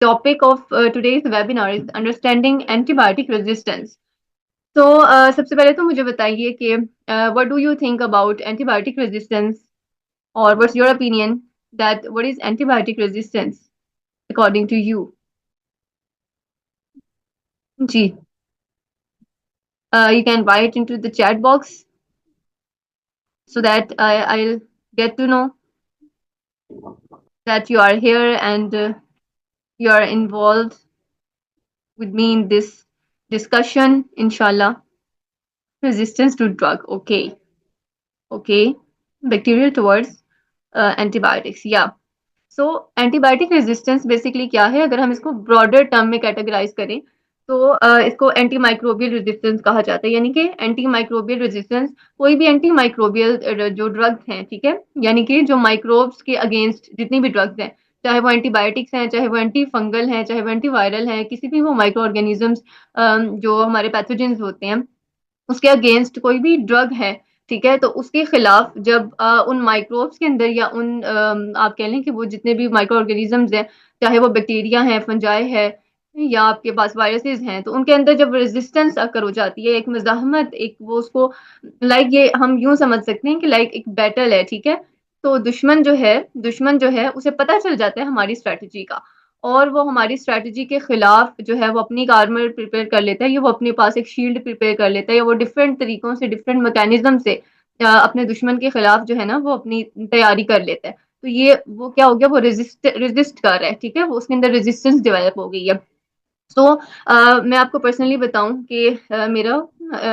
topic of today's webinar is understanding antibiotic resistance. So सबसे पहले तो मुझे बताइए कि what do you think about antibiotic resistance, or what's your opinion that what is antibiotic resistance according to you? जी, you can write into the chat box so that I'll get to know that you are here and you are involved with me in this discussion, inshallah. Resistance to drug. Okay. Okay. Bacterial towards antibiotics. Yeah. So antibiotic resistance basically क्या है, अगर हम इसको broader term में categorise करें तो इसको anti microbial resistance कहा जाता है। यानी कि एंटी माइक्रोबियल रेजिस्टेंस कोई भी एंटी माइक्रोबियल जो ड्रग्स हैं, ठीक है, यानी कि जो माइक्रोब्स के अगेंस्ट जितनी भी ड्रग्स हैं, चाहे वो एंटीबायोटिक्स हैं, चाहे वो एंटी फंगल हैं, चाहे वो एंटीवायरल हैं, किसी भी वो माइक्रो ऑर्गेनिजम्स जो हमारे पैथोजेंस होते हैं उसके अगेंस्ट कोई भी ड्रग है, ठीक है, तो उसके खिलाफ जब उन माइक्रोब्स के अंदर या उन आप कह लें कि वो जितने भी माइक्रो ऑर्गेनिजम्स हैं, चाहे वो बैक्टीरिया हैं, फंजाई है, या आपके पास वायरसेस हैं, तो उनके अंदर जब रेजिस्टेंस अकर हो जाती है, एक मज़ाहमत, एक वो उसको लाइक ये हम यूं समझ सकते हैं कि लाइक एक बैटल है, ठीक है, तो दुश्मन जो है उसे पता चल जाता है हमारी स्ट्रेटजी का, और वो हमारी स्ट्रैटेजी के खिलाफ जो है वो अपनी आर्मर प्रिपेयर कर लेता है, या वो अपने पास एक शील्ड प्रिपेयर कर लेता है, या वो डिफरेंट तरीकों से, डिफरेंट मैकेनिज्म से अपने दुश्मन के खिलाफ जो है ना वो अपनी तैयारी कर लेता है। तो ये वो क्या हो गया, वो रेजिस्ट कर रहा है, ठीक है, वो उसके अंदर रेजिस्टेंस डेवलप हो गई है। सो मैं आपको पर्सनली बताऊं कि मेरा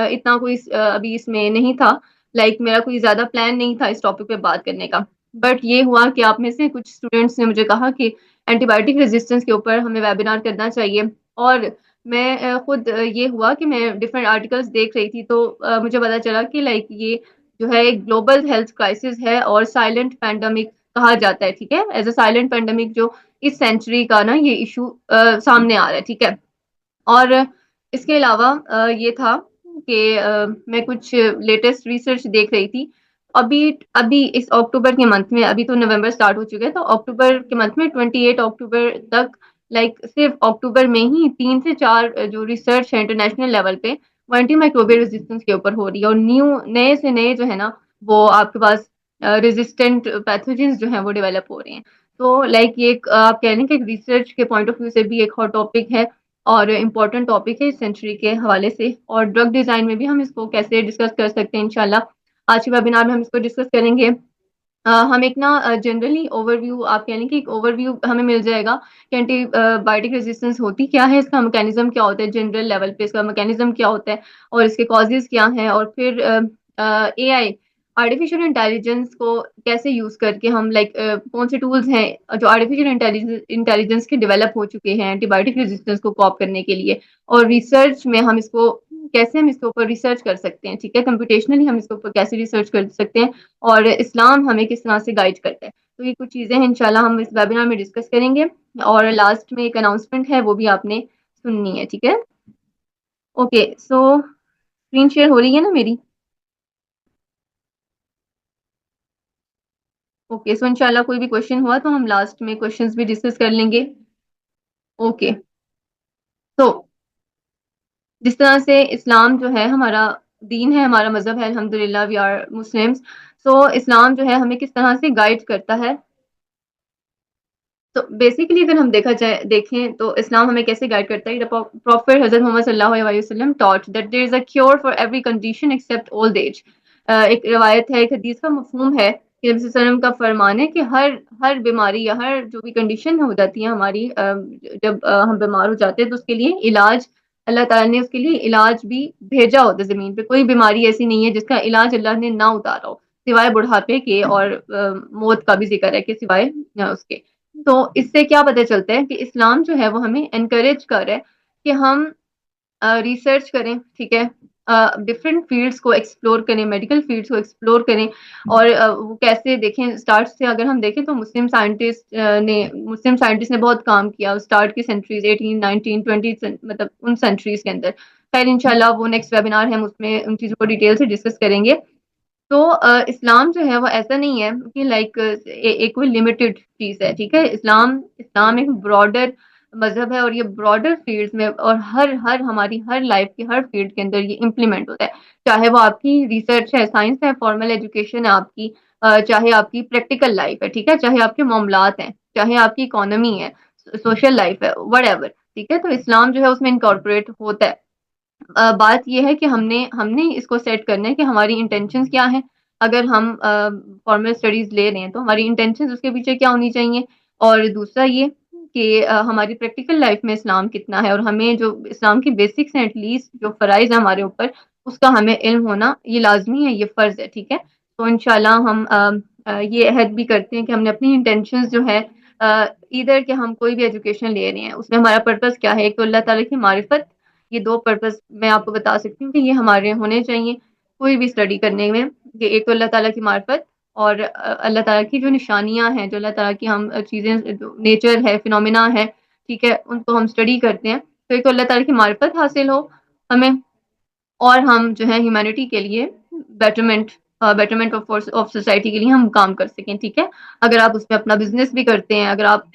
इतना कोई अभी इसमें नहीं था, लाइक मेरा कोई ज्यादा प्लान नहीं था इस टॉपिक पे बात करने का, बट ये हुआ कि आप में से कुछ स्टूडेंट्स ने मुझे कहा कि एंटीबायोटिक रेजिस्टेंस के ऊपर हमें वेबिनार करना चाहिए, और मैं खुद ये हुआ कि मैं डिफरेंट आर्टिकल्स देख रही थी, तो मुझे पता चला कि लाइक ये जो है एक ग्लोबल हेल्थ क्राइसिस है और साइलेंट पैंडमिक कहा जाता है, ठीक है, एज अ साइलेंट पैंडमिक जो इस सेंचुरी का ना ये इशू सामने आ रहा है, ठीक है। और इसके अलावा ये था कि मैं कुछ लेटेस्ट रिसर्च देख रही थी। अभी अभी इस अक्टूबर के मंथ में, अभी तो नवंबर स्टार्ट हो चुका है, तो अक्टूबर के मंथ में 28 अक्टूबर तक, लाइक सिर्फ अक्टूबर में ही 3 से 4 जो रिसर्च है इंटरनेशनल लेवल पे वो एंटी माइक्रोबियल रेजिस्टेंस के ऊपर हो रही है, और नए से नए जो है ना वो आपके पास रेजिस्टेंट पैथोजेंस जो है वो डेवलप हो रहे हैं। तो लाइक ये आप कह लें कि रिसर्च के पॉइंट ऑफ व्यू से भी एक हॉट टॉपिक है और इम्पोर्टेंट टॉपिक है इस सेंचुरी के हवाले से, और ड्रग डिजाइन में भी हम इसको कैसे डिस्कस कर सकते हैं, इंशाल्लाह आज के वेबिनार में हम इसको डिस्कस करेंगे। हम एक ना जनरली ओवरव्यू, आप कह लें कि एक ओवरव्यू हमें मिल जाएगा कि एंटीबायोटिक रेजिस्टेंस होती क्या है, इसका मैकेनिज्म क्या होता है, जनरल लेवल पे इसका मैकेनिज्म क्या होता है और इसके कॉजेज क्या हैं, और फिर एआई, आर्टिफिशियल इंटेलिजेंस को कैसे यूज करके हम लाइक कौन से टूल्स हैं जो आर्टिफिशियल इंटेलिजेंस के डेवलप हो चुके हैं एंटीबायोटिक रेजिस्टेंस को कॉप करने के लिए, और रिसर्च में हम इसको कैसे हम इसके ऊपर रिसर्च कर सकते हैं, ठीक है, कंप्यूटेशनली हम इसके ऊपर कैसे रिसर्च कर सकते हैं, और इस्लाम हमें किस तरह से गाइड करता है। तो ये कुछ चीजें हैं इंशाल्लाह हम इस वेबिनार में डिस्कस करेंगे, और लास्ट में एक अनाउंसमेंट है वो भी आपने सुननी है, ठीक है। ओके, सो स्क्रीन शेयर हो रही है ना मेरी? ओके, सो इंशाल्लाह कोई भी क्वेश्चन हुआ तो हम लास्ट में क्वेश्चंस भी डिस्कस कर लेंगे। ओके, तो जिस तरह से इस्लाम जो है हमारा दीन है, हमारा मजहब है, अल्हम्दुलिल्लाह वी आर मुस्लिम्स। सो इस्लाम जो है हमें किस तरह से गाइड करता है, तो बेसिकली अगर हम देखा जाए देखें तो इस्लाम हमें कैसे गाइड करता है। प्रॉफिट हजरत मोहम्मद सल्लल्लाहु अलैहि वसल्लम taught that there is a cure for every condition except old age. एक रिवायत है, एक हदीस का मफहूम है कि नबी सल्लल्लाहु अलैहि वसल्लम का फरमान है कि हर हर बीमारी या हर जो भी कंडीशन हो जाती है हमारी, जब हम बीमार हो जाते हैं तो उसके लिए इलाज, अल्लाह ताला ने उसके लिए इलाज भी भेजा होता है जमीन पे। कोई बीमारी ऐसी नहीं है जिसका इलाज अल्लाह ने ना उतारा हो, सिवाय बुढ़ापे के, और मौत का भी जिक्र है कि सिवाय उसके। तो इससे क्या पता चलता है कि इस्लाम जो है वो हमें एनकरेज कर रहा है कि हम रिसर्च करें, ठीक है, डिफरेंट फील्ड्स को एक्सप्लोर करें, मेडिकल फील्ड्स को एक्सप्लोर करें, और वो कैसे देखें, स्टार्ट से अगर हम देखें तो मुस्लिम साइंटिस्ट ने बहुत काम किया स्टार्ट की सेंचुरीज, 18 19 20, मतलब उन सेंचुरीज के अंदर। खैर इंशाल्लाह वो नेक्स्ट वेबिनार है, हम उसमें उन चीज़ों को डिटेल से डिस्कस करेंगे। तो इस्लाम जो है वो ऐसा नहीं है कि लाइक एक कोई लिमिटेड चीज है, ठीक है, इस्लाम इस्लाम एक ब्रॉडर मजहब है, और ये ब्रॉडर फील्ड में और हर हर हमारी हर लाइफ के हर फील्ड के अंदर ये इम्प्लीमेंट होता है। चाहे वो आपकी रिसर्च है, साइंस है, फॉर्मल एजुकेशन है आपकी, चाहे आपकी प्रैक्टिकल लाइफ है, ठीक है, चाहे आपके मामलात हैं, चाहे आपकी इकोनॉमी है, सोशल लाइफ है, वट, ठीक है, तो इस्लाम जो है उसमें इनकॉर्पोरेट होता है। बात यह है कि हमने हमने इसको सेट करना है कि हमारी इंटेंशंस क्या हैं। अगर हम फॉर्मल स्टडीज ले रहे हैं तो हमारी इंटेंशंस उसके पीछे क्या होनी चाहिए। और दूसरा ये कि हमारी प्रैक्टिकल लाइफ में इस्लाम कितना है, और हमें जो इस्लाम की बेसिक्स हैं, एटलीस्ट जो फराइज है हमारे ऊपर, उसका हमें इल्म होना ये लाजमी है, ये फ़र्ज है, ठीक है। तो इंशाल्लाह हम ये अहद भी करते हैं कि हमने अपनी इंटेंशंस जो है, इधर कि हम कोई भी एजुकेशन ले रहे हैं उसमें हमारा पर्पस क्या है। एक तो अल्लाह ताला की मारिफत, ये दो पर्पस मैं आपको बता सकती हूँ कि ये हमारे होने चाहिए कोई भी स्टडी करने में, कि एक तो अल्लाह ताला की मार्फत, और अल्लाह ताला की जो निशानियां हैं, जो अल्लाह ताला की हम चीज़ें, नेचर है, फिनोमिना है, ठीक है, उनको हम स्टडी करते हैं। तो एक तो अल्लाह ताला की मार्फत हासिल हो हमें, और हम जो है ह्यूमैनिटी के लिए बेटरमेंट बेटरमेंट ऑफ सोसाइटी के लिए हम काम कर सकें, ठीक है। अगर आप उसमें अपना बिजनेस भी करते हैं, अगर आप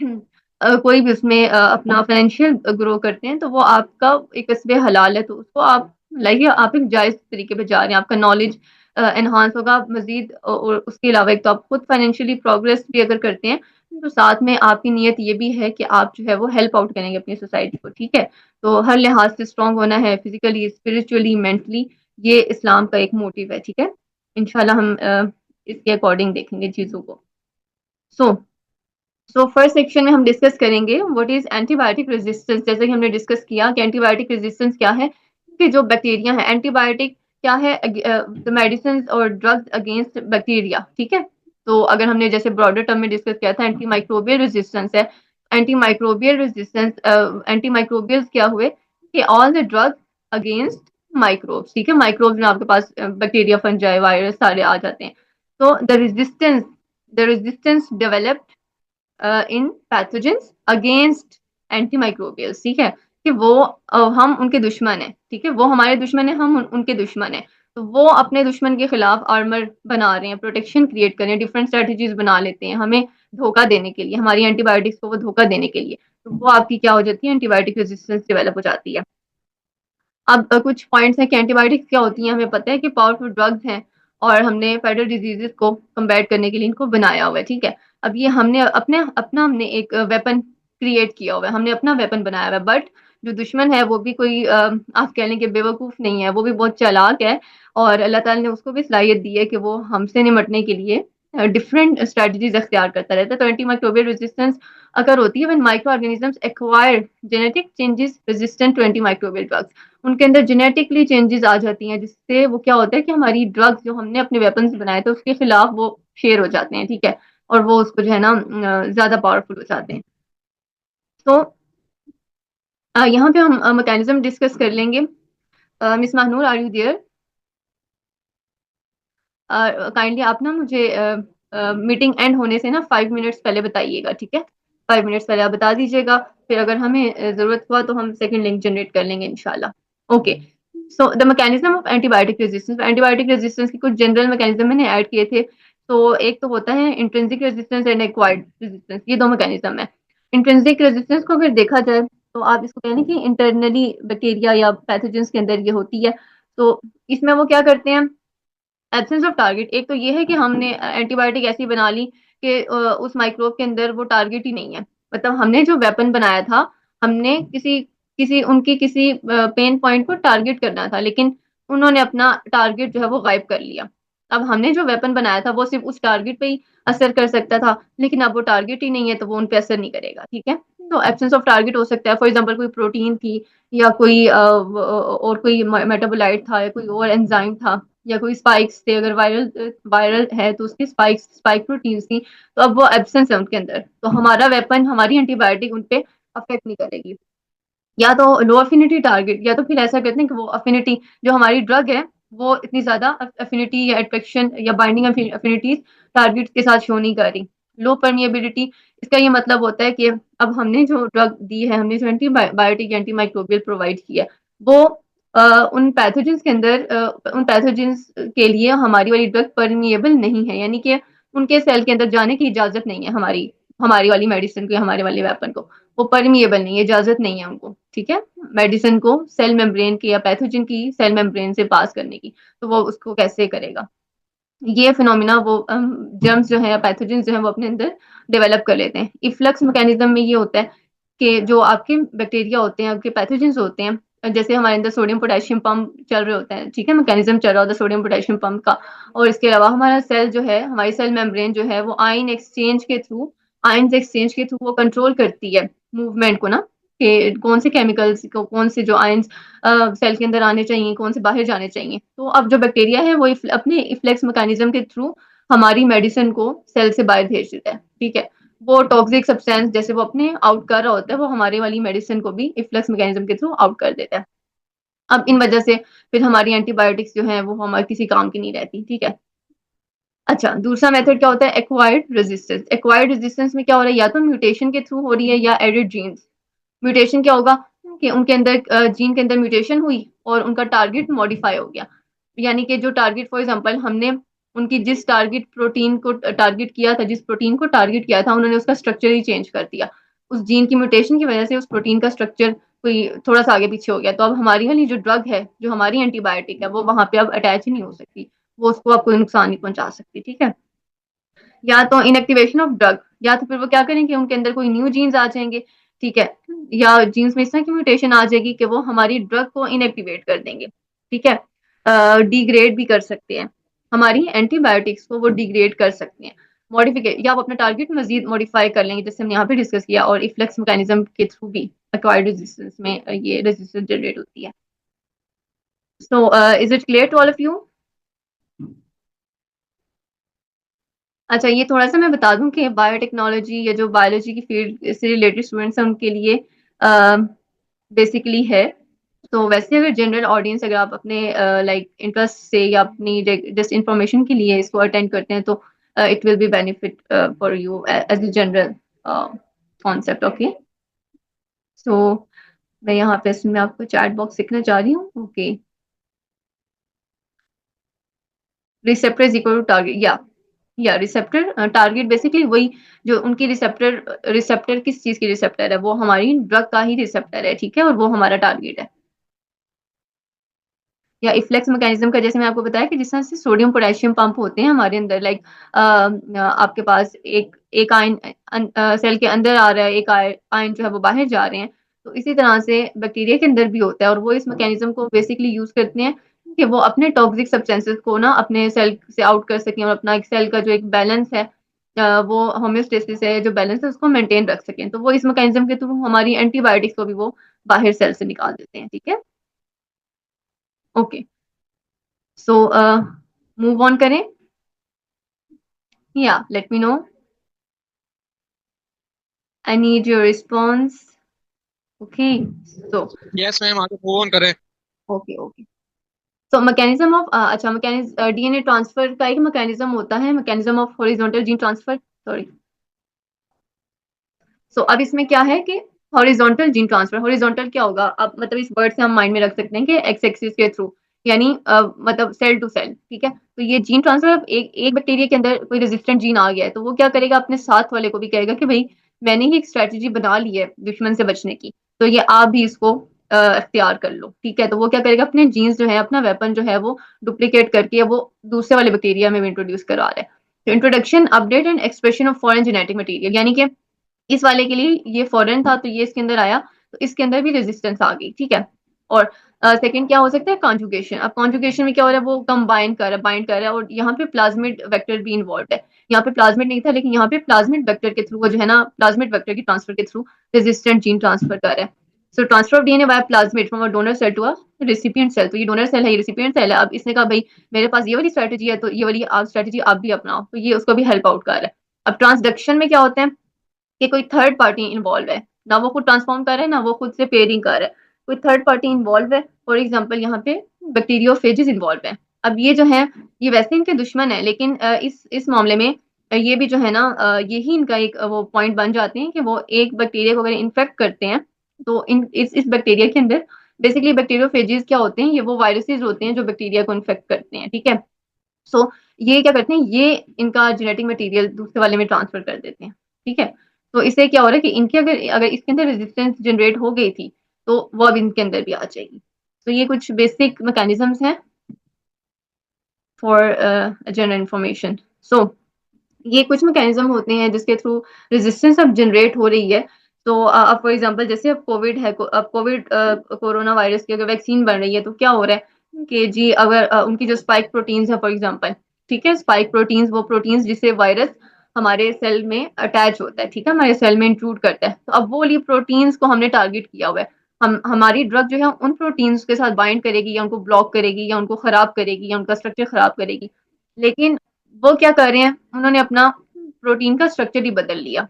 कोई भी उसमें अपना फाइनेंशियल ग्रो करते हैं, तो वो आपका एक कस्बे हलाल है, तो उसको आप लाइए, आप एक जायज तरीके पे जा रहे हैं, आपका नॉलेज एनहांस होगा मजीद। और उसके अलावा एक तो आप खुद फाइनेंशियली प्रोग्रेस भी अगर करते हैं, तो साथ में आपकी नीयत ये भी है कि आप जो है वो हेल्प आउट करेंगे अपनी सोसाइटी को, ठीक है। तो हर लिहाज से स्ट्रांग होना है, फिजिकली, स्पिरिचुअली, मेंटली, ये इस्लाम का एक मोटिव है, ठीक है। इंशाल्लाह हम इसके अकॉर्डिंग देखेंगे चीजों को। सो सो फर्स्ट सेक्शन में हम डिस्कस करेंगे व्हाट इज एंटीबायोटिक रेजिस्टेंस। जैसे कि हमने डिस्कस किया कि एंटीबायोटिक रेजिस्टेंस क्या है, कि जो बैक्टीरिया है, एंटीबायोटिक क्या है, द मेडिसिन और ड्रग्स अगेंस्ट बैक्टीरिया, ठीक है। तो अगर हमने जैसे ब्रॉडर टर्म में डिस्कस किया था, एंटी माइक्रोबियल रेजिस्टेंस है। Anti microbial resistance, anti microbials क्या हुए, कि all the drugs against microbes, ठीक है, माइक्रोब्स में आपके पास बैक्टीरिया, फंजाई, वायरस सारे आ जाते हैं। तो the resistance developed in pathogens against antimicrobials, ठीक है, कि वो हम उनके दुश्मन हैं, ठीक है, वो हमारे दुश्मन है, हम उनके दुश्मन हैं। तो वो अपने दुश्मन के खिलाफ आर्मर बना रहे हैं, प्रोटेक्शन क्रिएट कर रहे हैं, डिफरेंट स्ट्रेटजीज बना लेते हैं हमें धोखा देने के लिए, हमारी एंटीबायोटिक्स को वो धोखा देने के लिए। तो वो आपकी क्या हो जाती है, एंटीबायोटिक रेजिस्टेंस डेवलप हो जाती है। अब कुछ पॉइंट्स हैं कि एंटीबायोटिक्स क्या होती हैं, हमें पता है कि पावरफुल ड्रग्स हैं, और हमने फेडरल डिजीजेस को कम्बैट करने के लिए इनको बनाया हुआ है, ठीक है। अब ये हमने हमने एक वेपन क्रिएट किया हुआ है, हमने अपना वेपन बनाया हुआ है, बट जो दुश्मन है वो भी कोई आप कह लें कि बेवकूफ नहीं है, वो भी बहुत चालाक है। और अल्लाह ताला ने उसको भी सलाहियत दी है कि वो हमसे निमटने के लिए डिफरेंट स्ट्रेटजीज अख्तियार करता रहता है। तो एंटी माइक्रोबियल रेजिस्टेंस अगर होती है when microorganisms acquire genetic changes resistant to antimicrobial drugs, उनके अंदर जेनेटिकली चेंजेस आ जाती हैं, जिससे वो क्या होता है कि हमारी ड्रग्स जो हमने अपने वेपन्स बनाए थे उसके खिलाफ वो शेयर हो जाते हैं, ठीक है, और वो उसको जो है ना ज्यादा पावरफुल हो जाते हैं। तो यहाँ पे हम मैकेनिज्म डिस्कस कर लेंगे। Miss Mahnoor, are you there? Kindly आप ना मुझे मीटिंग एंड होने से ना 5 मिनट्स पहले बताइएगा, ठीक है, 5 मिनट्स पहले आप बता दीजिएगा। फिर अगर हमें जरूरत हुआ तो हम सेकंड लिंक जनरेट कर लेंगे इंशाल्लाह। Okay. So the mechanism of antibiotic resistance, antibiotic resistance के कुछ जनरल मैकेनिज्म मैंने ऐड किए थे। तो एक तो होता है intrinsic resistance and acquired resistance, ये दो मैकेनिज्म है। इंट्रिंसिक रेजिस्टेंस को अगर देखा जाए तो आप इसको कहें कि इंटरनली बैक्टीरिया या पैथोजेंस के अंदर ये होती है। तो इसमें वो क्या करते हैं, एब्सेंस ऑफ टारगेट। एक तो ये है कि हमने एंटीबायोटिक ऐसी बना ली कि उस माइक्रोब के अंदर वो टारगेट ही नहीं है, मतलब हमने जो वेपन बनाया था, हमने किसी किसी उनकी किसी पेन पॉइंट को टारगेट करना था, लेकिन उन्होंने अपना टारगेट जो है वो गायब कर लिया। अब हमने जो वेपन बनाया था वो सिर्फ उस टारगेट पे ही असर कर सकता था, लेकिन अब वो टारगेट ही नहीं है तो वो उन पे असर नहीं करेगा, ठीक है। तो एब्सेंस ऑफ टारगेट हो सकता है, फॉर एग्जाम्पल कोई प्रोटीन थी, या कोई और कोई मेटाबोलाइट था, या कोई और एंजाइम था, या कोई स्पाइक्स थे, अगर वायरल वायरल है तो उसकी स्पाइक प्रोटीन्स थी, तो अब वो एब्सेंस है उनके अंदर, तो हमारा वेपन, हमारी एंटीबायोटिक उन पे अफेक्ट नहीं करेगी। या तो लो अफिनिटी टारगेट, या तो फिर ऐसा कहते हैं कि वो अफिनिटी जो हमारी ड्रग है, वो इतनी ज्यादा अफिनिटी या अट्रैक्शन या बाइंडिंग अफिनिटीज टारगेट के साथ शो नहीं कर रही। लो परमिएबिलिटी, इसका ये मतलब होता है कि अब हमने जो ड्रग दी है, हमने जो एंटीबायोटिक एंटी माइक्रोबियल प्रोवाइड किया है, वो उन पैथोजेंस के अंदर उन पैथोजेंस के लिए हमारी वाली ड्रग परमिएबल नहीं है, यानी कि उनके सेल के अंदर जाने की इजाजत नहीं है हमारी हमारी वाली मेडिसिन को या हमारे वाले वेपन को। वो परमिएबल नहीं है, इजाजत नहीं है उनको, ठीक है, मेडिसिन को सेल मेम्ब्रेन की या पैथोजन की सेल मेम्ब्रेन से पास करने की। तो वो उसको कैसे करेगा? ये फिनोमिना वो जर्म्स जो है या पैथोजन जो है वो अपने अंदर डेवलप कर लेते हैं। इफ्लक्स मैकेनिज्म में ये होता है कि जो आपके बैक्टीरिया होते हैं, आपके पैथोजेंस होते हैं, जैसे हमारे अंदर सोडियम पोटेशियम पंप चल रहे होते हैं, ठीक है, मैकेनिज्म चल रहा होता है सोडियम पोटेशियम पंप का। और इसके अलावा हमारा सेल जो है, हमारी सेल मेम्ब्रेन जो है वो आयन एक्सचेंज के थ्रू वो कंट्रोल करती है मूवमेंट को ना, कि कौन से केमिकल्स को, कौन से जो आयंस सेल के अंदर आने चाहिए, कौन से बाहर जाने चाहिए। तो अब जो बैक्टीरिया है वो अपने इफ्लेक्स मैकेनिज्म के थ्रू हमारी मेडिसिन को सेल से बाहर भेज देता है, ठीक है। वो टॉक्सिक सब्सटेंस जैसे वो अपने आउट कर रहा होता है, वो हमारे वाली मेडिसिन को भी इफ्लेक्स मैकेनिज्म के थ्रू आउट कर देता है। अब इन वजह से फिर हमारी एंटीबायोटिक्स जो है वो हमारे किसी काम की नहीं रहती, ठीक है। अच्छा, दूसरा मेथड क्या होता है? Acquired resistance. एक्वायर्ड रेजिस्टेंस में क्या हो रहा है? या तो म्यूटेशन के थ्रू हो रही है या एडिड जीन्स। म्यूटेशन क्या होगा कि उनके अंदर जीन के अंदर म्यूटेशन हुई और उनका टारगेट मॉडिफाई हो गया। यानी कि जो टारगेट, फॉर एग्जांपल, हमने उनकी जिस टारगेट प्रोटीन को टारगेट किया था, जिस प्रोटीन को टारगेट किया था, उन्होंने उसका स्ट्रक्चर ही चेंज कर दिया। उस जीन की म्यूटेशन की वजह से उस प्रोटीन का स्ट्रक्चर कोई थोड़ा सा आगे पीछे हो गया, तो अब हमारी वाली जो ड्रग है, जो हमारी एंटीबायोटिक है, वो वहां पे अब अटैच ही नहीं हो सकती, वो उसको अब कोई नुकसान नहीं पहुंचा सकती, ठीक है। या तो इनएक्टिवेशन ऑफ ड्रग, या तो फिर वो क्या करेंगे, उनके अंदर कोई न्यू जीन्स आ जाएंगे, ठीक है, या जीन्स में इस तरह की म्यूटेशन आ जाएगी कि वो हमारी ड्रग को इनएक्टिवेट कर देंगे, ठीक है। डिग्रेड भी कर सकते हैं, हमारी एंटीबायोटिक्स को वो डिग्रेड कर सकते हैं, मॉडिफिकेट, या वो अपना टारगेट मजीद मॉडिफाई कर लेंगे, जैसे हमने यहाँ पे डिस्कस किया। और इफ्लेक्स मैकेनिज्म के थ्रू भी एक्वायर्ड रेजिस्टेंस में ये रेजिस्टेंस जनरेट होती है। So is it clear to all of you? अच्छा, ये थोड़ा सा मैं बता दूं कि बायोटेक्नोलॉजी या जो बायोलॉजी की फील्ड से रिलेटेड स्टूडेंट्स हैं उनके लिए बेसिकली है। तो वैसे अगर जनरल ऑडियंस, अगर आप अपने लाइक इंटरेस्ट से या अपनी जस्ट इंफॉर्मेशन के लिए इसको अटेंड करते हैं, तो it will be benefit for you as a general concept, okay. So मैं यहाँ पे इसमें आपको चैट बॉक्स लिखना चाह रही हूँ, okay. Receptor is equal to target, या रिसेप्टर टारगेट बेसिकली वही, जो उनकी रिसेप्टर, रिसेप्टर किस चीज की रिसेप्टर है? वो हमारी ड्रग का ही रिसेप्टर है, ठीक है, और वो हमारा टारगेट है। या इफ्लेक्स मैकेनिज्म का जैसे मैं आपको बताया कि जिस तरह से सोडियम पोटेशियम पंप होते हैं हमारे अंदर, लाइक आपके पास एक आयन सेल के अंदर आ रहा है, एक आयन जो है वो बाहर जा रहे हैं, तो इसी तरह से बैक्टीरिया के अंदर भी होता है, और वो इस मैकेनिज्म को बेसिकली यूज करते हैं कि वो अपने टॉक्सिक सब्सटेंसेस को ना अपने सेल से आउट कर सकें, और अपना एक सेल का जो एक बैलेंस है, वो होम्योस्टेसिस है, जो बैलेंस है उसको मेंटेन रख सकें। तो वो इस मैकेनिज्म के थ्रू हमारी एंटीबायोटिक्स को भी वो बाहर सेल से निकाल देते हैं, ठीक है, ओके। सो मूव ऑन करें, या let me know, I need your response, okay. So yes ma'am, आगे मूव ऑन करें। Okay okay. So mechanism of, अच्छा, मैकेनिज्म डीएनए ट्रांसफर का एक मैकेनिज्म होता है, mechanism of horizontal gene transfer, sorry. So अब इसमें क्या है कि हॉरिजॉन्टल जीन ट्रांसफर, हॉरिजॉन्टल क्या होगा? अब मतलब इस वर्ड से हम माइंड में रख सकते हैं कि एक्स एक्सिस के थ्रू, यानी मतलब सेल टू सेल, ठीक है। तो ये जीन ट्रांसफर, एक बैक्टीरिया के अंदर कोई रेजिस्टेंट जीन आ गया है, तो वो क्या करेगा? अपने साथ वाले को भी कहेगा कि भाई मैंने ही एक स्ट्रेटेजी बना ली है दुश्मन से बचने की, तो ये आप भी इसको अख्तियार कर लो, ठीक है। तो वो क्या करेगा? अपने जीन्स जो है, अपना वेपन जो है वो डुप्लीकेट करके वो दूसरे वाले बैक्टीरिया में इंट्रोड्यूस करा रहा है। तो introduction, update and expression of foreign genetic material, यानी कि इस वाले के लिए ये फॉरेन था, तो ये इसके अंदर आया, तो इसके अंदर भी रेजिस्टेंस आ गई, ठीक है। और सेकंड क्या हो सकता है? कॉन्जुगेशन। अब कॉन्जुगेशन में क्या हो रहा है? वो कंबाइन कर रहा है, बाइंड कर रहा है, और यहाँ पे प्लाज्मिड वेक्टर भी इन्वॉल्व है। यहाँ पे प्लाज्मिड नहीं था, लेकिन यहाँ पे प्लाज्मिड वेक्टर के थ्रू वो जो है ना, प्लाज्मिड वेक्टर की ट्रांसफर के थ्रू रेजिस्टेंट जीन ट्रांसफर कर रहा है। So transfer of DNA by plasmid from a donor cell to a recipient cell. तो ये डोनर सेल है, ये रेसिपिएंट सेल है। अब इसने कहा भाई मेरे पास ये वाली स्ट्रेटेजी है, तो ये वाली आप स्ट्रेटेजी आप भी अपनाओ, तो ये उसको भी हेल्प आउट कर रहा है। अब ट्रांसडक्शन में क्या होता है कि कोई थर्ड पार्टी इन्वॉल्व है, ना वो खुद ट्रांसफॉर्म कर रहा है, ना वो खुद से पेयरिंग कर रहा है, कोई थर्ड पार्टी इन्वॉल्व है। फॉर एग्जाम्पल यहाँ पे बैक्टीरियोफेजेस इन्वॉल्व है। अब ये जो है, ये वैसे इनके दुश्मन है, लेकिन इस मामले में ये भी जो है ना, यही इनका एक वो पॉइंट बन जाते हैं कि वो एक बैक्टीरिया को अगर इन्फेक्ट करते हैं, तो इस बैक्टीरिया के अंदर बेसिकली बैक्टीरियोफेजेस क्या होते हैं? ये वो वायरसेस होते हैं जो बैक्टीरिया को इन्फेक्ट करते हैं, ठीक है। सो ये क्या करते हैं? ये इनका जेनेटिक मटेरियल दूसरे वाले में ट्रांसफर कर देते हैं, ठीक है। तो इससे क्या हो रहा है कि इनके अगर अगर इसके अंदर रेजिस्टेंस जनरेट हो गई थी तो वो अब इनके अंदर भी आ जाएगी। तो ये कुछ बेसिक मैकेनिज्म्स हैं फॉर जनरल इंफॉर्मेशन। सो ये कुछ मैकेनिज्म होते हैं जिसके थ्रू रेजिस्टेंस अब जनरेट हो रही है। तो अब फॉर एग्जांपल जैसे अब कोविड है, अब कोविड कोरोना वायरस की अगर वैक्सीन बन रही है तो क्या हो रहा है कि जी अगर उनकी जो स्पाइक प्रोटीन्स है फॉर एग्जांपल, ठीक है, स्पाइक प्रोटीन्स वो प्रोटीन्स जिससे वायरस हमारे सेल में अटैच होता है, ठीक है, हमारे सेल में इंट्रूड करता है, तो अब वो वाली प्रोटीन्स को हमने टारगेट किया हुआ है। हम हमारी ड्रग जो है उन प्रोटीन्स के साथ बाइंड करेगी या उनको ब्लॉक करेगी या उनको खराब करेगी या उनका स्ट्रक्चर खराब करेगी। लेकिन वो क्या कर रहे हैं, उन्होंने अपना प्रोटीन का स्ट्रक्चर ही बदल लिया।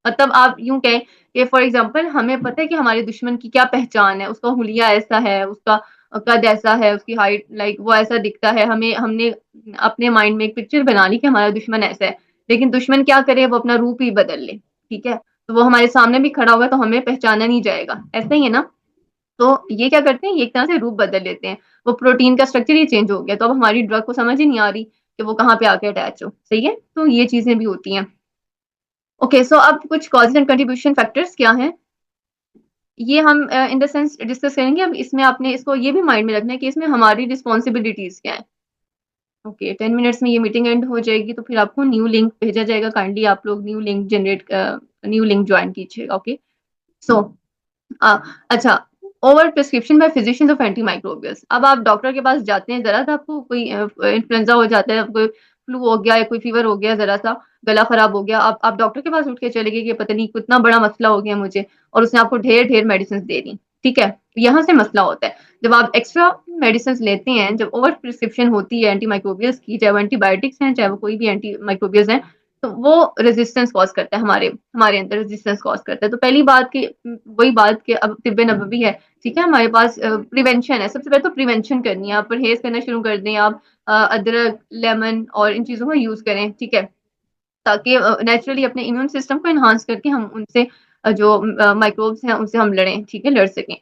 मतलब आप यूं कहें कि फॉर एग्जांपल हमें पता है कि हमारे दुश्मन की क्या पहचान है, उसका हुलिया ऐसा है, उसका कद ऐसा है, उसकी हाइट लाइक वो ऐसा दिखता है, हमें हमने अपने माइंड में एक पिक्चर बना ली कि हमारा दुश्मन ऐसा है। लेकिन दुश्मन क्या करे, वो अपना रूप ही बदल ले, ठीक है, तो वो हमारे सामने भी खड़ा होगा तो हमें पहचाना नहीं जाएगा, ऐसा ही है ना। तो ये क्या करते हैं, ये एक तरह से रूप बदल लेते हैं, वो प्रोटीन का स्ट्रक्चर ही चेंज हो गया, तो अब हमारी ड्रग को समझ ही नहीं आ रही कि वो कहाँ पे आके अटैच हो, सही है, तो ये चीजें भी होती हैं। ओके, सो अब कुछ कॉजेज एंड कंट्रीब्यूशन फैक्टर्स क्या हैं, ये हम इन द सेंस डिस्कस करेंगे। अब इसमें आपने इसको ये भी माइंड में रखना है कि इसमें हमारी रिस्पॉन्सिबिलिटीज क्या है। ओके, 10 मिनट्स में ये मीटिंग एंड हो जाएगी, तो फिर आपको न्यू लिंक भेजा जाएगा, काइंडली आप लोग new link generate new link join कीजिएगा। ओके, सो अच्छा, over prescription by physicians of antimicrobials. अब आप डॉक्टर के पास जाते हैं, जरा सा आपको कोई इन्फ्लुएंजा हो जाता है, कोई फ्लू हो गया या कोई फीवर हो गया, जरा सा गला खराब हो गया, आप डॉक्टर के पास उठ के चले गए कि पता नहीं कितना बड़ा मसला हो गया मुझे, और उसने आपको ढेर ढेर मेडिसिन दे दी, ठीक है, तो यहाँ से मसला होता है। जब आप एक्स्ट्रा मेडिसिन लेते हैं, जब ओवर प्रिस्क्रिप्शन होती है एंटीमाइक्रोबियल्स की, चाहे वो एंटीबायोटिक्स हैं चाहे वो कोई भी एंटीमाइक्रोबियल्स हैं, तो वो रेजिस्टेंस कॉज करता है, हमारे हमारे अंदर रेजिस्टेंस कॉज करता है। तो पहली बात की वही बात कि अब तिब्बे नबवी है, ठीक है, हमारे पास प्रिवेंशन है, सबसे पहले तो प्रिवेंशन करनी है, आप परहेज करना शुरू कर दें, आप अदरक लेमन और इन चीजों का यूज करें, ठीक है, ताकि नेचुरली अपने इम्यून सिस्टम को एनहांस करके हम उनसे जो माइक्रोब्स हैं उनसे हम लड़ें, ठीक है, लड़ सकें।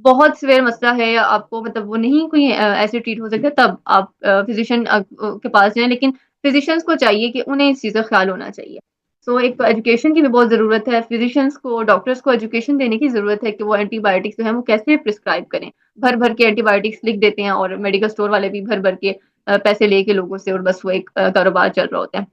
बहुत सिवियर मसला है आपको, मतलब वो नहीं कोई ऐसे ट्रीट हो सकता, तब आप फिजिशियन के पास जाएं, लेकिन फिजिशियंस को चाहिए कि उन्हें इस चीज़ का ख्याल होना चाहिए। सो एक तो एजुकेशन की भी बहुत ज़रूरत है, फिजिशियंस को डॉक्टर्स को एजुकेशन देने की ज़रूरत है कि वो एंटीबायोटिक्स जो है वो कैसे प्रिस्क्राइब करें। भर भर के एंटीबायोटिक्स लिख देते हैं और मेडिकल स्टोर वाले भी भर भर के पैसे लेके लोगों से, और बस वो एक कारोबार चल रहा होता है।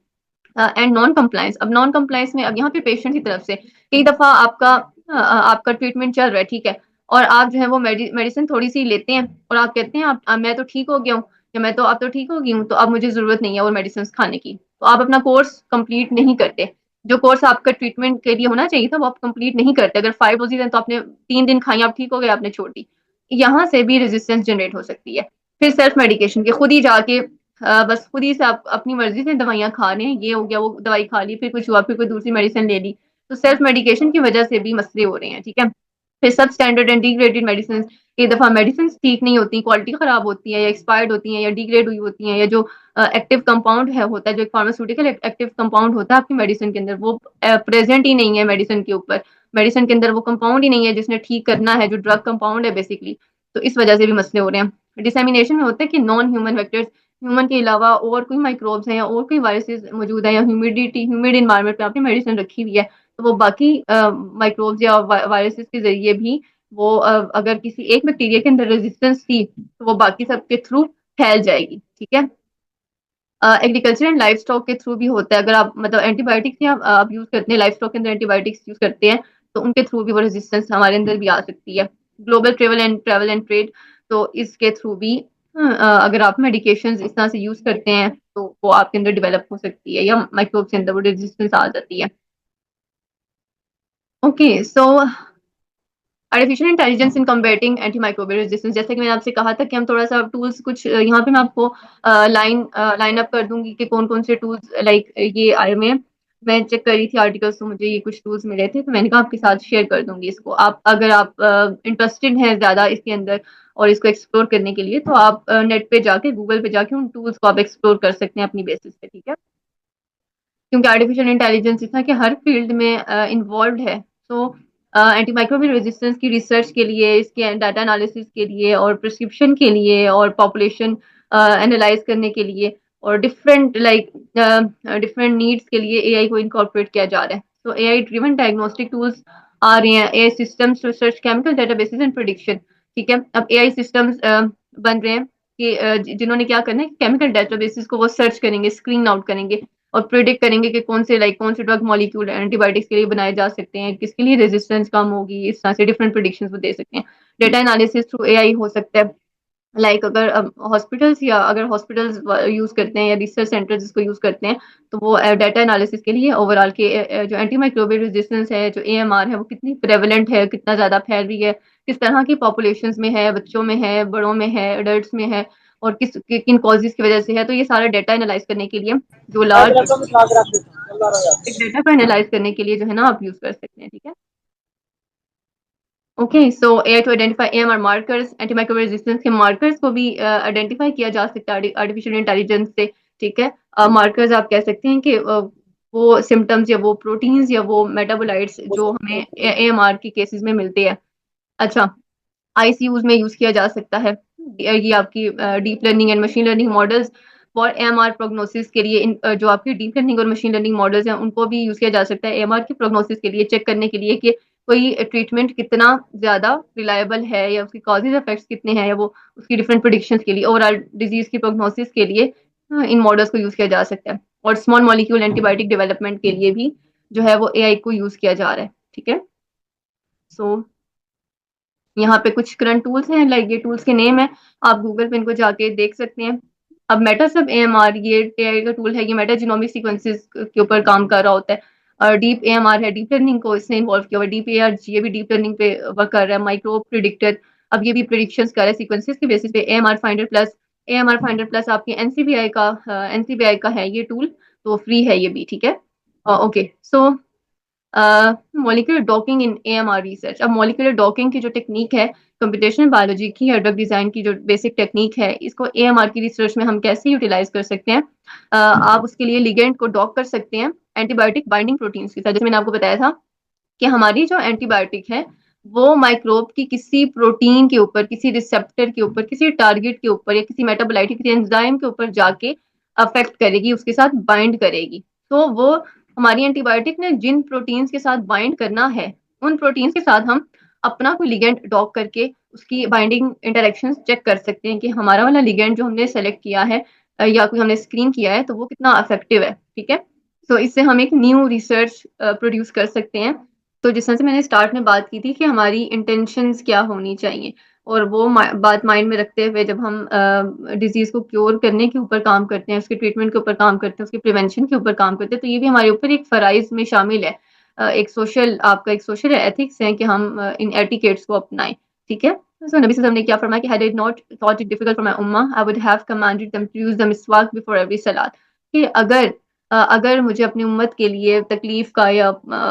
एंड नॉन कंप्लायंस, अब नॉन कंप्लायंस में अब यहाँ पे पेशेंट की तरफ से कई दफा आपका ट्रीटमेंट चल रहा है, ठीक है, और आप जो है वो मेडिसिन थोड़ी सी लेते हैं और आप कहते हैं मैं तो ठीक हो गया हूँ, या मैं तो अब तो ठीक हो गई हूँ, तो अब मुझे जरूरत नहीं है और मेडिसिन खाने की, तो आप अपना कोर्स कंप्लीट नहीं करते। जो कोर्स आपका ट्रीटमेंट के लिए होना चाहिए था वो आप कंप्लीट नहीं करते। अगर 5 डोजेज हैं तो आपने 3 दिन खाई, आप ठीक हो गए, आपने छोड़ दी, यहाँ से भी रेजिस्टेंस जनरेट हो सकती है। फिर सेल्फ मेडिकेशन के खुद ही जाके बस खुद ही से आप अपनी मर्जी से दवाइयाँ खा रहे हैं, ये हो गया, वो दवाई खा ली, फिर कुछ हुआ, फिर कोई दूसरी मेडिसिन ले ली, तो सेल्फ मेडिकेशन की वजह से भी मसले हो रहे हैं, ठीक है। फिर सब स्टैंडर्ड एंड डिग्रेडेड मेडिसिन, कई दफा मेडिसिन ठीक नहीं होती, क्वालिटी खराब होती है या एक्सपायर्ड होती है या डिग्रेड हुई होती है, या जो एक्टिव कंपाउंड है होता है, जो एक फार्मास्यूटिकल एक्टिव कंपाउंड होता है आपकी मेडिसिन के अंदर, वो प्रेजेंट ही नहीं है मेडिसिन के ऊपर, मेडिसिन के अंदर वो कंपाउंड ही नहीं है जिसने ठीक करना है, जो ड्रग कंपाउंड है बेसिकली। तो इस वजह से भी मसले हो रहे हैं। डिसेमिनेशन में होता है कि नॉन ह्यूमन वेक्टर्स, ह्यूमन के अलावा और कोई माइक्रोब्स हैं या और कोई वायरसेस मौजूद है, या ह्यूमिड इन्वायरमेंट पे आपने मेडिसिन रखी हुई है, तो वो बाकी माइक्रोब्स या वायरसेस के जरिए भी वो अगर किसी एक बैक्टीरिया के अंदर रेजिस्टेंस थी तो वो बाकी सब के थ्रू फैल जाएगी, ठीक है। एग्रीकल्चर एंड लाइफ स्टॉक के थ्रू भी होता है, अगर आप मतलब एंटीबायोटिक्स आप यूज करते हैं, लाइफ स्टॉक के अंदर एंटीबायोटिक्स यूज करते हैं, तो उनके थ्रू भी वो रेजिस्टेंस हमारे अंदर भी आ सकती है। ग्लोबल ट्रेवल एंड ट्रेड, तो इसके थ्रू भी अगर आप मेडिकेशन इस तरह से यूज करते हैं तो वो आपके अंदर डेवलप हो सकती है, या माइक्रोब के अंदर वो रेजिस्टेंस आ जाती है। ओके, सो आर्टिफिशियल इंटेलिजेंस इन कम्बेटिंग एंटी माइक्रोबियल रेजिस्टेंस, जैसे कि मैंने आपसे कहा था कि हम थोड़ा सा टूल्स कुछ यहाँ पे मैं आपको लाइन अप कर दूंगी कि कौन कौन से टूल्स लाइक ये आए हुए हैं। मैं चेक कर रही थी आर्टिकल्स, तो मुझे ये कुछ टूल्स मिले थे, तो मैंने कहा आपके साथ शेयर कर दूंगी इसको। आप अगर आप इंटरेस्टेड हैं ज्यादा इसके अंदर और इसको एक्सप्लोर करने के लिए, तो आप नेट पे जाके गूगल पे जाके उन टूल्स को आप एक्सप्लोर कर सकते हैं अपनी बेसिस पे, ठीक है। क्योंकि आर्टिफिशियल इंटेलिजेंस इतना कि हर फील्ड में इन्वॉल्व है। सो एंटी माइक्रोबियल रेजिस्टेंस की रिसर्च के लिए, इसके डाटा एनालिसिस के लिए और प्रिस्क्रिप्शन के लिए और पॉपुलेशन एनालाइज करने के लिए और डिफरेंट नीड्स के लिए एआई को इनकॉर्पोरेट किया जा रहा है। तो एआई ड्रिवन डायग्नोस्टिक टूल्स आ रहे हैं, AI systems to search chemical databases and prediction. ठीक है, अब एआई सिस्टम्स बन रहे हैं कि जिन्होंने क्या करना है, केमिकल डेटाबेसेस को वो सर्च करेंगे, स्क्रीन आउट करेंगे और प्रिडिक्ट करेंगे कि कौन से ड्रग मॉलिक्यूल एंटीबायोटिक्स के लिए बनाए जा सकते हैं, किसके लिए रेजिस्टेंस कम होगी, इस तरह से डिफरेंट प्रिडिक्शंस वो दे सकते हैं। डेटा एनालिसिस थ्रू एआई हो सकता है। अगर हॉस्पिटल्स या अगर हॉस्पिटल्स यूज करते हैं या रिसर्च सेंटर जिसको यूज करते हैं, तो वो डाटा एनालिसिस के लिए ओवरऑल के जो एंटी माइक्रोबियल रेजिस्टेंस है, जो एएमआर है, वो कितनी प्रेवलेंट है, कितना ज्यादा फैल रही है, किस तरह की पॉपुलेशंस में है, बच्चों में है, बड़ों में है, अडल्ट में है, और किन कॉजेज की वजह से है। तो ये सारा डाटा एनालाइज करने के लिए जो लार्ज एक डाटा को एनालाइज करने के लिए जो है ना आप यूज कर सकते हैं। ठीक है। Okay, so AI to identify AMR markers, antimicrobial resistance के मार्कर्स को भी आइडेंटिफाई किया जा सकता है आर्टिफिशियल इंटेलिजेंस से। ठीक है, मार्कर्स आप कह सकते हैं कि वो सिम्टम्स या वो प्रोटीन्स या वो मेटाबोलाइट्स जो हमें एएमआर के केसेस में मिलते हैं। अच्छा, आईसीयूज में यूज किया जा सकता है ये आपकी deep learning and machine learning models for AMR prognosis के लिए। जो आपकी डीप लर्निंग और मशीन लर्निंग मॉडल्स हैं उनको भी यूज किया जा सकता है एएमआर की प्रोग्नोसिस के लिए, चेक करने के लिए कि कोई ट्रीटमेंट कितना ज्यादा रिलायबल है या उसके कॉजेज इफेक्ट्स कितने हैं, या वो उसकी डिफरेंट प्रोडिक्शन के लिए, ओवरऑल डिजीज की प्रोग्नोसिस के लिए इन मॉडल्स को यूज किया जा सकता है। और स्मॉल मॉलिक्यूल एंटीबायोटिक डेवलपमेंट के लिए भी जो है वो एआई को यूज किया जा रहा है। ठीक है, सो यहाँ पे कुछ करंट टूल्स हैं, ये टूल्स के नेम है, आप गूगल पे इनको जाके देख सकते हैं। अब मेटा सब एएमआर ये एआई का टूल है, ये मेटा जीनोमिक सीक्वेंसेस के ऊपर काम कर रहा होता है। और डीप एएमआर है, डीप लर्निंग को इसने इन्वॉल्व किया हुआ। डीप एआर ये भी डीप लर्निंग पे वर्क कर रहा है, माइक्रो प्रिडिक्टर। अब ये भी प्रिडिक्शंस कर रहा है सीक्वेंसेस के बेसिस पे। एएमआर फाइंडर प्लस आपके एनसीबीआई का है ये टूल, तो फ्री है ये भी। ठीक है, ओके, सो मॉलिक्यूलर डॉकिंग इन एएमआर रिसर्च। अब मॉलिक्यूलर डॉकिंग की जो टेक्निक है, कंप्यूटेशनल बायोलॉजी की या ड्रग डिजाइन की जो बेसिक टेक्निक है, इसको एएमआर की रिसर्च में हम कैसे यूटिलाइज कर सकते हैं। आप उसके लिए लिगेंड को डॉक कर सकते हैं एंटीबायोटिक बाइंडिंग प्रोटीन्स के साथ। जैसे मैंने आपको बताया था कि हमारी जो एंटीबायोटिक है वो माइक्रोब की किसी प्रोटीन के ऊपर, किसी रिसेप्टर के ऊपर, किसी टारगेट के ऊपर, या किसी मेटाबोलाइट, किसी एंजाइम के ऊपर जाके अफेक्ट करेगी, उसके साथ बाइंड करेगी। तो वो हमारी एंटीबायोटिक ने जिन प्रोटीन्स के साथ बाइंड करना है, उन प्रोटीन्स के साथ हम अपना कोई लिगेंड डॉक करके उसकी बाइंडिंग इंटरेक्शंस चेक कर सकते हैं कि हमारा वाला लिगेंड जो हमने सेलेक्ट किया है या कोई हमने स्क्रीन किया है, तो वो कितना इफेक्टिव है। ठीक है, तो इससे हम एक न्यू रिसर्च प्रोड्यूस कर सकते हैं। तो जिस तरह से मैंने स्टार्ट में बात की थी कि हमारी इंटेंशंस क्या होनी चाहिए, और वो बात माइंड में रखते हुए जब हम डिजीज को क्योर करने के ऊपर काम करते हैं, उसके ट्रीटमेंट के ऊपर काम करते हैं, उसके प्रिवेंशन के ऊपर काम करते हैं, तो ये भी हमारे ऊपर एक फराइज में शामिल है। एक सोशल एथिक्स है कि हम इन एटिकेट्स को अपनाएं। ठीक है, सो नबी सल्लल्लाहु ने क्या फरमाया कि had I not thought it difficult for my ummah, I would have commanded them to use the miswak before every salat। कि अगर मुझे अपनी उम्मत के लिए तकलीफ का या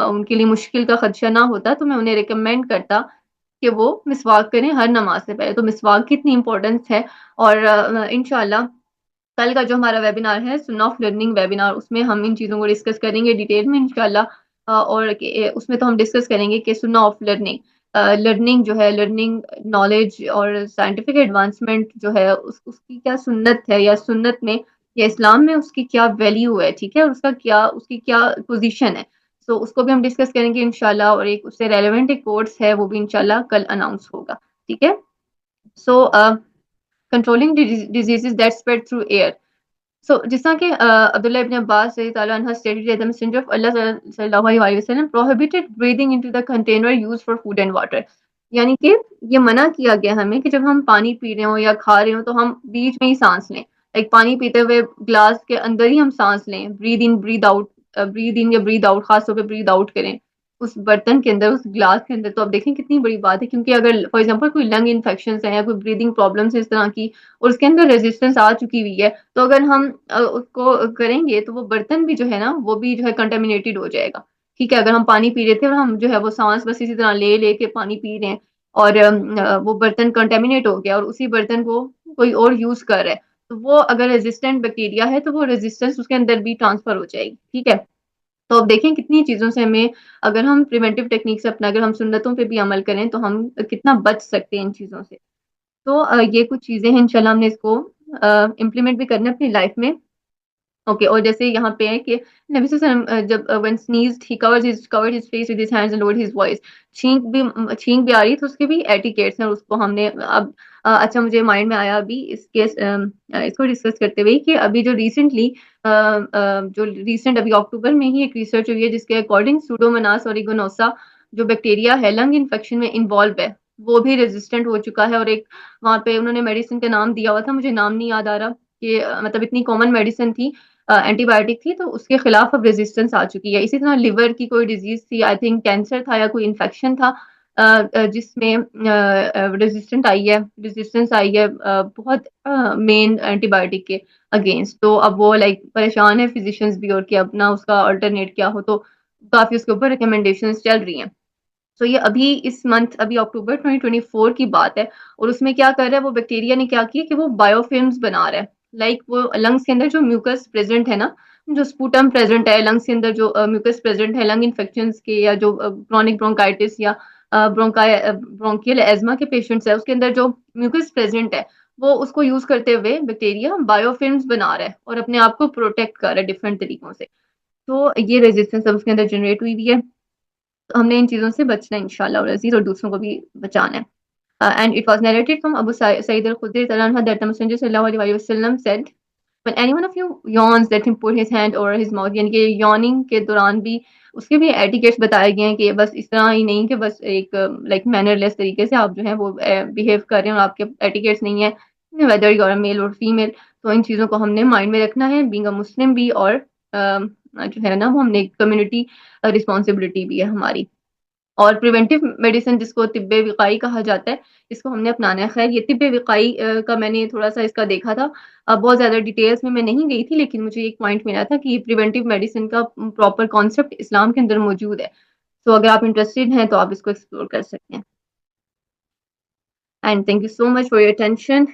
उनके लिए मुश्किल का खदशा ना होता, तो मैं उन्हें रिकमेंड करता कि वो मिसवाक करें हर नमाज से पहले। तो मिसवाक की इतनी इंपॉर्टेंस है। और इंशाल्लाह कल का जो हमारा वेबिनार है, सुन ऑफ लर्निंग वेबिनार, उसमें हम इन चीज़ों को डिस्कस करेंगे डिटेल में इंशाल्लाह। उसमें तो हम डिस्कस करेंगे कि सुन ऑफ लर्निंग, लर्निंग जो है, लर्निंग नॉलेज और साइंटिफिक एडवांसमेंट जो है, उसकी क्या सुन्नत है, या सुन्नत में या इस्लाम में उसकी क्या वैल्यू है। ठीक है, और उसकी क्या पोजीशन है। तो उसको भी हम डिस्कस करेंगे इंशाल्लाह, और एक उससे रेलेवेंट एक कोर्स है, वो भी इंशाल्लाह कल अनाउंस होगा। ठीक है, so controlling diseases that spread through air. So जिस तरह कि अब्दुल्ला इब्न अब्बास रज़ी अल्लाह अन्हु stated that the messenger of Allah सल्लल्लाहु अलैहि वसल्लम prohibited breathing into the container used for food and water। यानी कि ये मना किया गया हमें कि जब हम पानी पी रहे हो या खा रहे हो, तो हम बीच में ही सांस लें। पानी पीते हुए ग्लास के अंदर ही हम सांस लें, breathe in breathe out, breathe in या ब्रीद आउट, खासतौर पे ब्रीद आउट करें उस बर्तन के अंदर, उस ग्लास के अंदर। तो आप देखें कितनी बड़ी बात है, क्योंकि अगर फॉर एग्जांपल कोई लंग इन्फेक्शन है या कोई ब्रीदिंग प्रॉब्लम्स है इस तरह की, और उसके अंदर रेजिस्टेंस आ चुकी हुई है, तो अगर हम उसको करेंगे, तो वो बर्तन भी जो है ना, वो भी जो है कंटेमिनेटेड हो जाएगा। ठीक है, अगर हम पानी पी रहे थे और हम जो है वो सांस बस इसी तरह ले लेके पानी पी रहे हैं, और वो बर्तन कंटेमिनेट हो गया और उसी बर्तन को कोई और यूज कर रहा है, तो वो अगर रेजिस्टेंट बैक्टीरिया है, तो वो रेजिस्टेंस उसके अंदर भी ट्रांसफर हो जाएगी। ठीक है, तो अब देखें कितनी चीजों से हमें, अगर हम प्रिवेंटिव टेक्निक से अपना, अगर हम सुन्नतों पे भी अमल करें, तो हम कितना बच सकते हैं इन चीजों से। तो ये कुछ चीजें हैं, इंशाल्लाह हमने इसको इम्प्लीमेंट भी करना है अपनी लाइफ में। ओके, और जैसे यहाँ पे है कि नबी सल्लल्लाहु अलैहि वसल्लम जब when sneezed he covered his face with his hands and lowered his voice. छींक भी आ रही तो उसके भी एटिकेट्स हैं, और उसको हमने अब अच्छा मुझे माइंड में आया अभी इसके इसको डिस्कस करते हुए कि अभी जो रिसेंटली जो रिसेंट अभी अक्टूबर में ही एक रिसर्च हुई है जिसके अकॉर्डिंग सूडोमोनास ओरिगोनोसा जो बैक्टीरिया है लंग इन्फेक्शन में इन्वॉल्व है, वो भी रेजिस्टेंट हो चुका है। और एक वहां पे उन्होंने मेडिसिन का नाम दिया हुआ था, मुझे नाम नहीं याद आ रहा कि मतलब इतनी कॉमन मेडिसिन थी, एंटीबायोटिक थी, तो उसके खिलाफ अब रेजिस्टेंस आ चुकी है। इसी तरह लिवर की कोई डिजीज थी, आई थिंक कैंसर था या कोई इन्फेक्शन था, जिसमें रेजिस्टेंस आई है बहुत मेन एंटीबायोटिक के अगेंस्ट। तो अब वो लाइक परेशान है फिजिशियंस भी, और कि अपना उसका अल्टरनेट क्या हो, तो काफी उसके ऊपर रिकमेंडेशंस चल रही हैं। तो ये अभी इस मंथ अभी अक्टूबर 2024 की बात है, और उसमें क्या कर रहा है वो बैक्टीरिया ने क्या किया कि वो बायोफिल्म्स बना रहा है। लाइक वो लंग्स के अंदर जो म्यूकस प्रेजेंट है ना, जो स्पूटम प्रेजेंट है लंग्स के अंदर, जो म्यूकस प्रेजेंट है लंग इन्फेक्शन के, या जो क्रोनिक ब्रोंकाइटिस या ब्रोंकियल एजमा के पेशेंट्स है, उसके अंदर जो म्यूकस प्रेजेंट है, वो उसको यूज करते हुए बैक्टीरिया बायोफिल्म्स बना रहा है और अपने आप को प्रोटेक्ट कर रहा है डिफरेंट तरीकों से। तो ये रेजिस्टेंस अब उसके अंदर जनरेट हुई भी है। तो हमने इन चीजों से बचना है इंशाल्लाह और अजीज, और दूसरों को भी बचाना है। And it was narrated from Abu Sa'id al-Khudri that the Messenger sallallahu alaihi wasallam said, when any one of you yawns, let him put his hand over his mouth। यानी कि yawning के दौरान भी उसके भी एटिकेट्स बताए गए हैं कि बस इस तरह ही नहीं कि बस एक लाइक मैनरलेस तरीके से आप जो है वो बिहेव कर रहे हैं और आपके एटिकेट्स नहीं है, वेदर यू आर मेल और फीमेल। तो इन चीज़ों को हमने माइंड में रखना है, बीइंग अ मुस्लिम भी, और जो है ना वो हमने कम्युनिटी रिस्पॉन्सिबिलिटी भी है हमारी। और प्रिवेंटिव मेडिसिन जिसको तिब्बे विकाई कहा जाता है, इसको हमने अपनाना है। खैर ये तिब्बे विकाई का मैंने थोड़ा सा इसका देखा था, बहुत ज़्यादा डिटेल्स में मैं नहीं गई थी, लेकिन मुझे एक पॉइंट मिला था कि प्रिवेंटिव मेडिसिन का प्रॉपर कॉन्सेप्ट इस्लाम के अंदर मौजूद है। तो अगर आप इंटरेस्टेड हैं तो आप इसको एक्सप्लोर कर सकते हैं। And thank you so much for your attention.